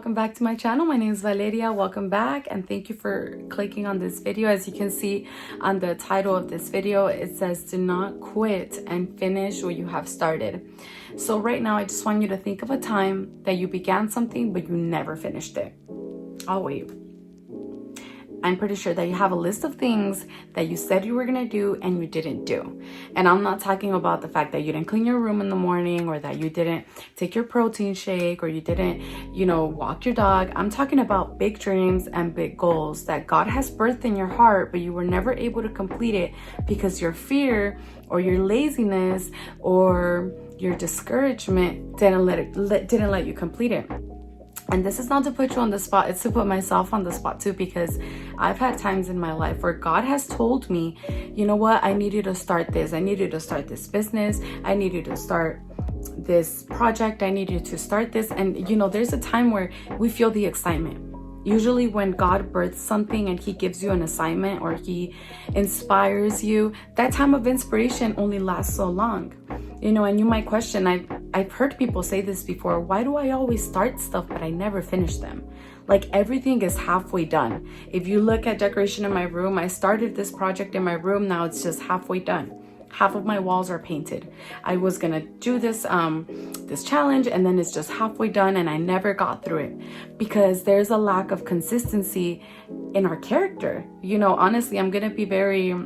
welcome back to my channel. My name is Valeria. Welcome back and thank you for clicking on this video. As you can see on the title of this video, it says do not quit and finish what you have started. So right now I just want you to think of a time that you began something but you never finished it. I'll wait. I'm pretty sure that you have a list of things that you said you were going to do and you didn't do. And I'm not talking about the fact that you didn't clean your room in the morning, or that you didn't take your protein shake, or you didn't, walk your dog. I'm talking about big dreams and big goals that God has birthed in your heart, but you were never able to complete it because your fear or your laziness or your discouragement didn't let you complete it. And this is not to put you on the spot, it's to put myself on the spot too, because I've had times in my life where God has told me, you know what, I need you to start this. I need you to start this business. I need you to start this project. I need you to start this. And there's a time where we feel the excitement. Usually when God births something and he gives you an assignment or he inspires you, that time of inspiration only lasts so long. And you might question, I've heard people say this before, why do I always start stuff but I never finish them? Like everything is halfway done. If you look at decoration in my room, I started this project in my room, now it's just halfway done. Half of my walls are painted. I was gonna do this challenge and then it's just halfway done and I never got through it because there's a lack of consistency in our character. Honestly, I'm gonna be very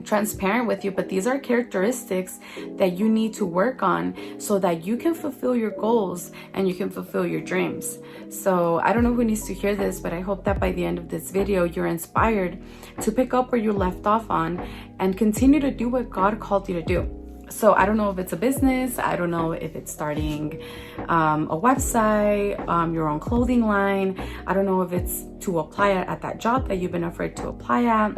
transparent with you, but these are characteristics that you need to work on so that you can fulfill your goals and you can fulfill your dreams. So I don't know who needs to hear this, but I hope that by the end of this video you're inspired to pick up where you left off on and continue to do what God called you to do. So I don't know if it's a business, I don't know if it's starting a website, your own clothing line, I don't know if it's to apply at that job that you've been afraid to apply at.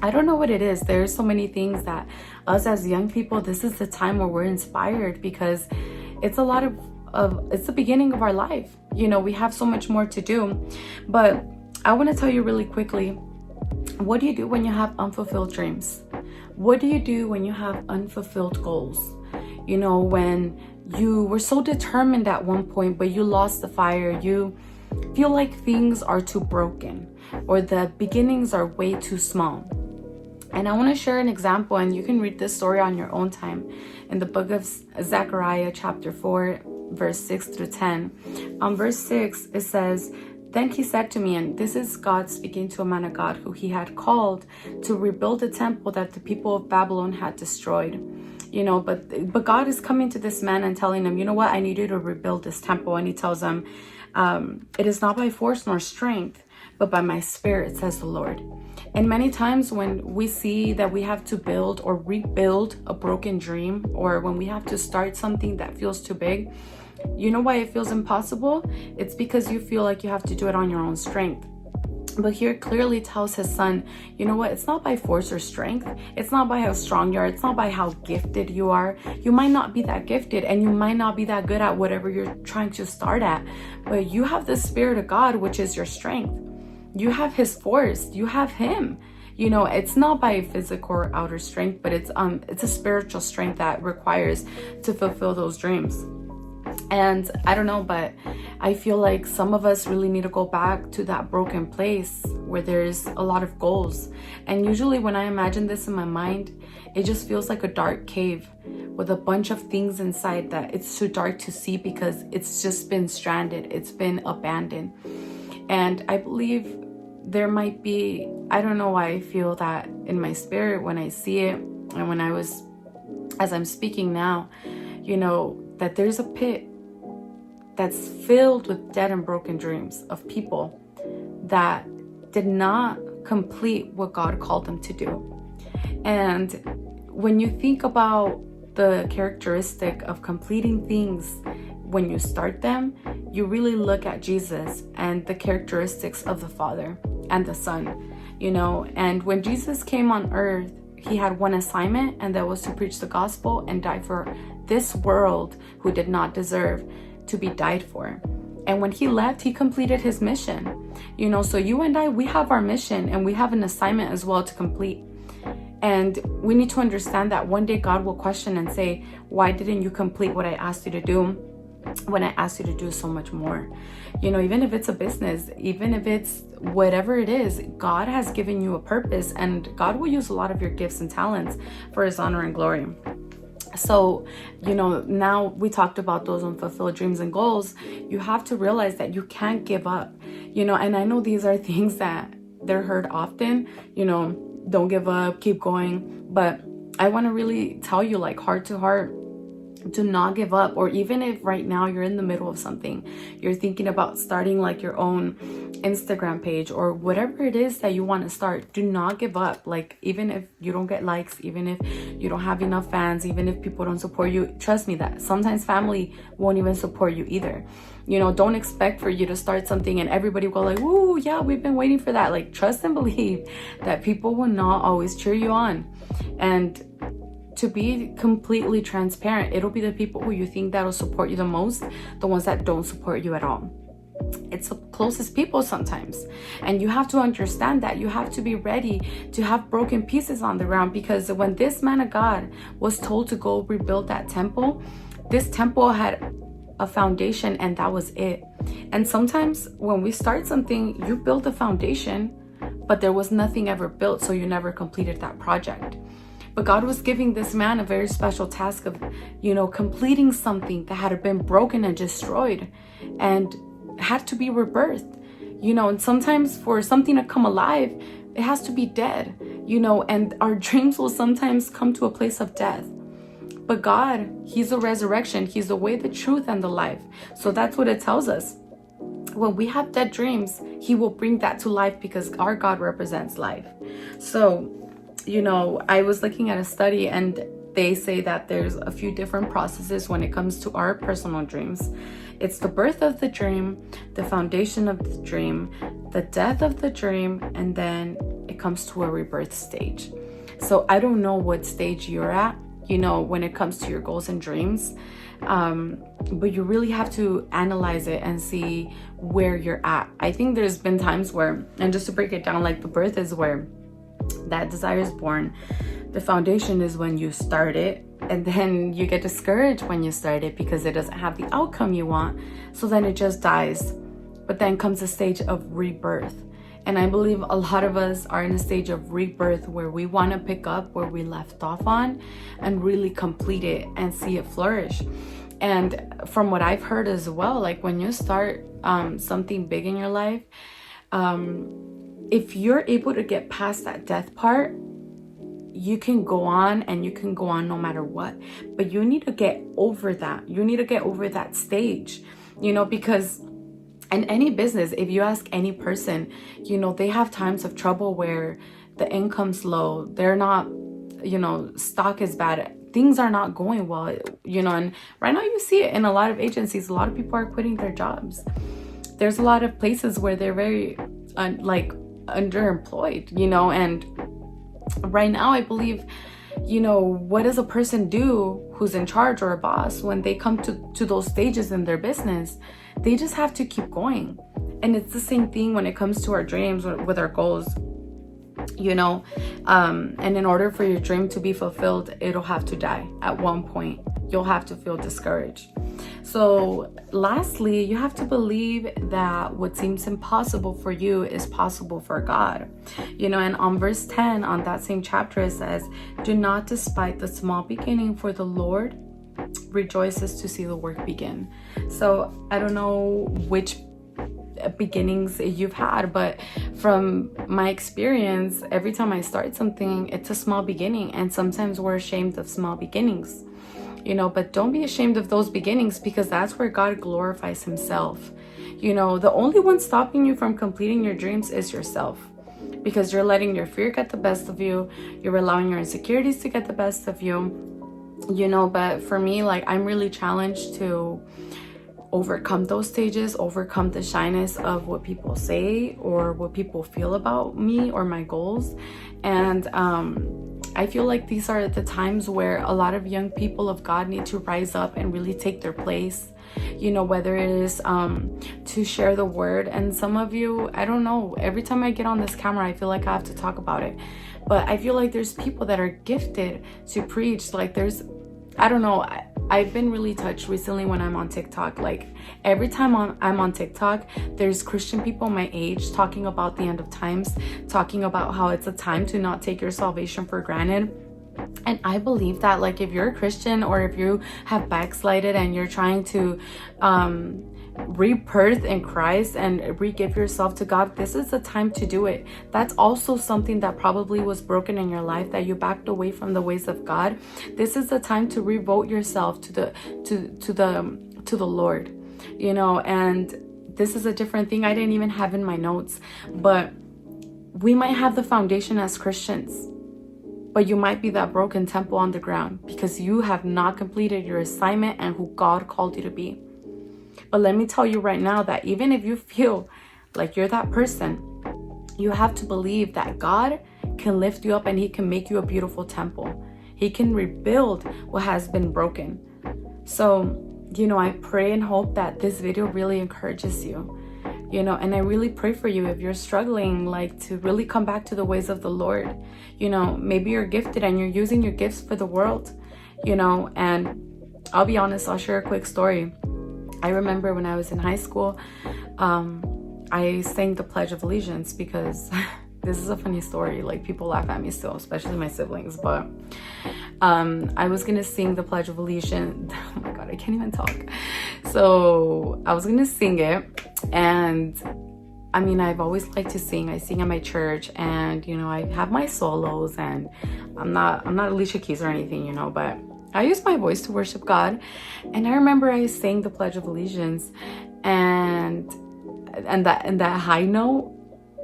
I don't know what it is. There's so many things that us as young people, this is the time where we're inspired because it's a lot of it's the beginning of our life. We have so much more to do. But I want to tell you really quickly, what do you do when you have unfulfilled dreams? What do you do when you have unfulfilled goals? When you were so determined at one point, but you lost the fire, you feel like things are too broken or the beginnings are way too small. And I want to share an example, and you can read this story on your own time in the book of Zechariah chapter 4 verse 6 through 10. On verse 6 it says, "Then he said to me," and this is God speaking to a man of God who he had called to rebuild the temple that the people of Babylon had destroyed. But God is coming to this man and telling him, you know what, I need you to rebuild this temple. And he tells him, it is not by force nor strength, but by my spirit, says the Lord. And many times when we see that we have to build or rebuild a broken dream, or when we have to start something that feels too big, you know why it feels impossible? It's because you feel like you have to do it on your own strength. But here clearly tells his son, you know what? It's not by force or strength. It's not by how strong you are. It's not by how gifted you are. You might not be that gifted and you might not be that good at whatever you're trying to start at. But you have the Spirit of God, which is your strength. You have his force. You have him. It's not by physical or outer strength, but it's a spiritual strength that requires to fulfill those dreams. And I don't know, but I feel like some of us really need to go back to that broken place where there's a lot of goals. And usually when I imagine this in my mind, it just feels like a dark cave with a bunch of things inside that it's too dark to see because it's just been stranded. It's been abandoned. And I believe there might be, I don't know why I feel that in my spirit when I see it and as I'm speaking now, that there's a pit that's filled with dead and broken dreams of people that did not complete what God called them to do. And when you think about the characteristic of completing things when you start them, you really look at Jesus and the characteristics of the Father and the Son, and when Jesus came on earth, he had one assignment, and that was to preach the gospel and die for this world who did not deserve to be died for. And when he left, he completed his mission. So you and I, we have our mission and we have an assignment as well to complete. And we need to understand that one day God will question and say, why didn't you complete what I asked you to do? when I asked you to do so much more. You know, even if it's a business, even if it's whatever it is, God has given you a purpose, and God will use a lot of your gifts and talents for his honor and glory. So, you know, now we talked about those unfulfilled dreams and goals. You have to realize that you can't give up, you know, and I know these are things that they're heard often, you know, don't give up, keep going. But I want to really tell you, like, heart to heart, do not give up. Or even if right now you're in the middle of something, you're thinking about starting like your own Instagram page or whatever it is that you want to start, do not give up. Like, even if you don't get likes, even if you don't have enough fans, even if people don't support you, trust me that sometimes family won't even support you either. You know, don't expect for you to start something and everybody will go like, "Woo, yeah, we've been waiting for that." Like, trust and believe that people will not always cheer you on. And to be completely transparent, it'll be the people who you think that'll support you the most, the ones that don't support you at all. It's the closest people sometimes. And you have to understand that. You have to be ready to have broken pieces on the ground, because when this man of God was told to go rebuild that temple, this temple had a foundation and that was it. And sometimes when we start something, you build a foundation, but there was nothing ever built, so you never completed that project. But God was giving this man a very special task of, you know, completing something that had been broken and destroyed and had to be rebirthed, you know. And sometimes for something to come alive, it has to be dead, you know, and our dreams will sometimes come to a place of death. But God, he's the resurrection. He's the way, the truth, and the life. So that's what it tells us. When we have dead dreams, he will bring that to life, because our God represents life. So, you know, I was looking at a study and they say that there's a few different processes when it comes to our personal dreams. It's the birth of the dream, the foundation of the dream, the death of the dream, and then it comes to a rebirth stage. So I don't know what stage you're at, you know, when it comes to your goals and dreams. But you really have to analyze it and see where you're at. I think there's been times where, and just to break it down, like the birth is where that desire is born. The foundation is when you start it, and then you get discouraged when you start it because it doesn't have the outcome you want. So then it just dies. But then comes a stage of rebirth. And I believe a lot of us are in a stage of rebirth where we want to pick up where we left off on and really complete it and see it flourish. And from what I've heard as well, like when you start something big in your life, if you're able to get past that death part, you can go on, and you can go on no matter what. But you need to get over that. You need to get over that stage, you know, because in any business, if you ask any person, you know, they have times of trouble where the income's low. They're not, you know, stock is bad. Things are not going well, you know, and right now you see it in a lot of agencies. A lot of people are quitting their jobs. There's a lot of places where they're very underemployed, you know, and right now I believe, you know, what does a person do who's in charge or a boss when they come to those stages in their business? They just have to keep going. And it's the same thing when it comes to our dreams with our goals, you know, and in order for your dream to be fulfilled, it'll have to die at one point. You'll have to feel discouraged. So lastly, you have to believe that what seems impossible for you is possible for God. You know, and on verse 10 on that same chapter, it says, "Do not despise the small beginning, for the Lord rejoices to see the work begin." So I don't know which beginnings you've had, but from my experience, every time I start something, it's a small beginning, and sometimes we're ashamed of small beginnings, you know. But don't be ashamed of those beginnings, because that's where God glorifies himself. You know, the only one stopping you from completing your dreams is yourself, because you're letting your fear get the best of you. You're allowing your insecurities to get the best of you, you know. But for me, like, I'm really challenged to overcome those stages, overcome the shyness of what people say or what people feel about me or my goals. And I feel like these are the times where a lot of young people of God need to rise up and really take their place, you know, whether it is to share the word. And some of you, I don't know, every time I get on this camera, I feel like I have to talk about it. But I feel like there's people that are gifted to preach. Like there's, I don't know, I've been really touched recently when I'm on TikTok. Like every time I'm on TikTok, there's Christian people my age talking about the end of times, talking about how it's a time to not take your salvation for granted. And I believe that, like, if you're a Christian or if you have backslided and you're trying to rebirth in Christ and re-give yourself to God, this is the time to do it. That's also something that probably was broken in your life, that you backed away from the ways of God. This is the time to revote yourself to the Lord, you know. And this is a different thing I didn't even have in my notes, but we might have the foundation as Christians, but you might be that broken temple on the ground because you have not completed your assignment and who God called you to be. But let me tell you right now that even if you feel like you're that person, you have to believe that God can lift you up and he can make you a beautiful temple. He can rebuild what has been broken. So, you know, I pray and hope that this video really encourages you, you know, and I really pray for you if you're struggling, like, to really come back to the ways of the Lord. You know, maybe you're gifted and you're using your gifts for the world, you know. And I'll be honest, I'll share a quick story. I remember when I was in high school, I sang the Pledge of Allegiance because this is a funny story. Like, people laugh at me still, especially my siblings. But I was going to sing the Pledge of Allegiance. Oh my God, I can't even talk. So I was going to sing it. And I mean, I've always liked to sing. I sing at my church, and, you know, I have my solos, and I'm not Alicia Keys or anything, you know, but I use my voice to worship God. And I remember I sang the Pledge of Allegiance, and that high note,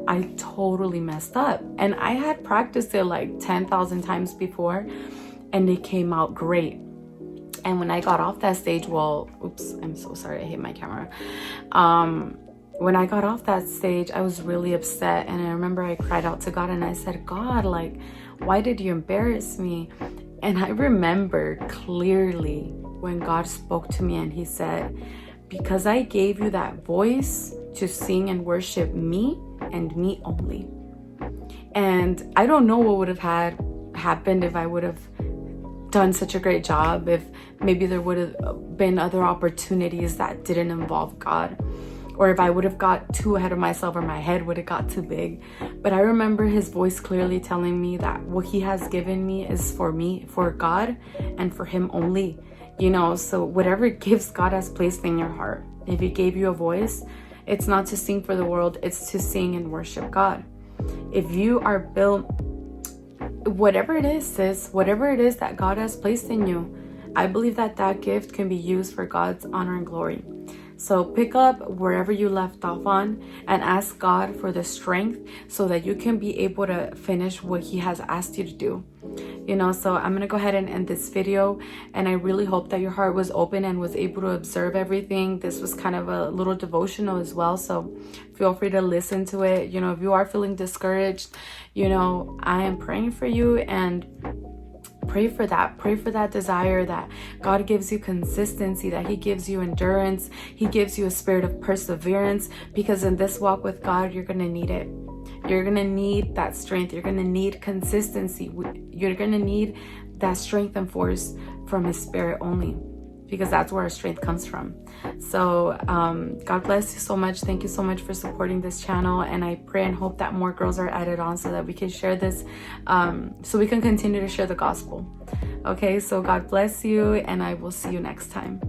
I totally messed up. And I had practiced it like 10,000 times before, and it came out great. And when I got off that stage, well, oops, I'm so sorry, I hit my camera. When I got off that stage, I was really upset. And I remember I cried out to God and I said, God, like, why did you embarrass me? And I remember clearly when God spoke to me and he said, because I gave you that voice to sing and worship me and me only. And I don't know what would have happened if I would have done such a great job, if maybe there would have been other opportunities that didn't involve God, or if I would have got too ahead of myself or my head would have got too big. But I remember his voice clearly telling me that what he has given me is for me, for God, and for him only. You know, so whatever gifts God has placed in your heart, if he gave you a voice, it's not to sing for the world, it's to sing and worship God. If you are built, whatever it is, sis, whatever it is that God has placed in you, I believe that that gift can be used for God's honor and glory. So pick up wherever you left off on and ask God for the strength so that you can be able to finish what he has asked you to do. You know, so I'm going to go ahead and end this video, and I really hope that your heart was open and was able to observe everything. This was kind of a little devotional as well, so feel free to listen to it. You know, if you are feeling discouraged, you know, I am praying for you, and pray for that desire, that God gives you consistency, that he gives you endurance, he gives you a spirit of perseverance, because in this walk with God, you're going to need it. You're going to need that strength. You're going to need consistency. You're going to need that strength and force from his spirit only, because that's where our strength comes from. So God bless you so much. Thank you so much for supporting this channel, and I pray and hope that more girls are added on so that we can share this, so we can continue to share the gospel. Okay, so God bless you, and I will see you next time.